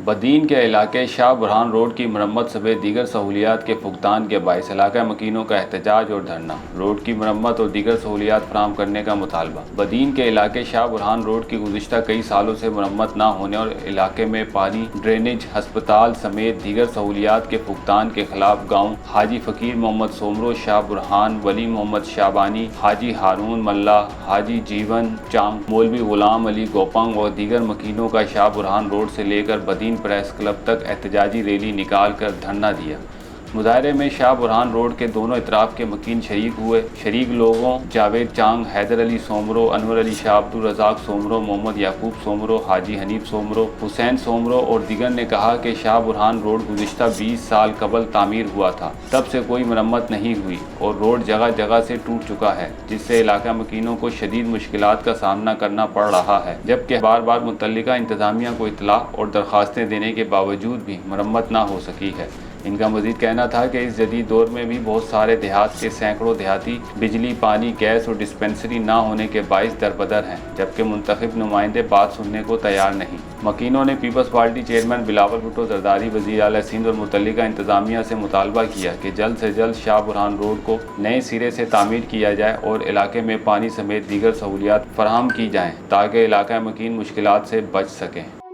بدین کے علاقے شاہ برہان روڈ کی مرمت سمیت دیگر سہولیات کے فقدان کے باعث علاقہ مکینوں کا احتجاج اور دھرنا۔ روڈ کی مرمت اور دیگر سہولیات فراہم کرنے کا مطالبہ۔ بدین کے علاقے شاہ برہان روڈ کی گزشتہ کئی سالوں سے مرمت نہ ہونے اور علاقے میں پانی، ڈرینیج، ہسپتال سمیت دیگر سہولیات کے فقدان کے خلاف گاؤں حاجی فقیر محمد سومرو، شاہ برہان، ولی محمد شعبانی، حاجی ہارون ملا، حاجی جیون چانگ، مولوی غلام علی گوپنگ اور دیگر مکینوں کا شاہ برہان روڈ سے لے کر بدین پریس کلب تک احتجاجی ریلی نکال کر دھرنا دیا۔ مظاہرے میں شاہ برہان روڈ کے دونوں اطراف کے مکین شریک ہوئے۔ شریک لوگوں جاوید چانگ، حیدر علی سومرو، انور علی شاہ عبد الرزاق سومرو، محمد یعقوب سومرو، حاجی حنیف سومرو، حسین سومرو اور دیگر نے کہا کہ شاہ برہان روڈ گزشتہ 20 سال قبل تعمیر ہوا تھا، تب سے کوئی مرمت نہیں ہوئی اور روڈ جگہ جگہ سے ٹوٹ چکا ہے، جس سے علاقہ مکینوں کو شدید مشکلات کا سامنا کرنا پڑ رہا ہے، جبکہ بار بار متعلقہ انتظامیہ کو اطلاع اور درخواستیں دینے کے باوجود بھی مرمت نہ ہو سکی ہے۔ ان کا مزید کہنا تھا کہ اس جدید دور میں بھی بہت سارے دیہات کے سینکڑوں دیہاتی بجلی، پانی، گیس اور ڈسپنسری نہ ہونے کے باعث دربدر ہیں، جبکہ منتخب نمائندے بات سننے کو تیار نہیں۔ مکینوں نے پیپلز پارٹی چیئرمین بلاول بھٹو زرداری، وزیر اعلیٰ سندھ اور متعلقہ انتظامیہ سے مطالبہ کیا کہ جلد سے جلد شاہ برہان روڈ کو نئے سرے سے تعمیر کیا جائے اور علاقے میں پانی سمیت دیگر سہولیات فراہم کی جائیں تاکہ علاقہ مکین مشکلات سے بچ سکیں۔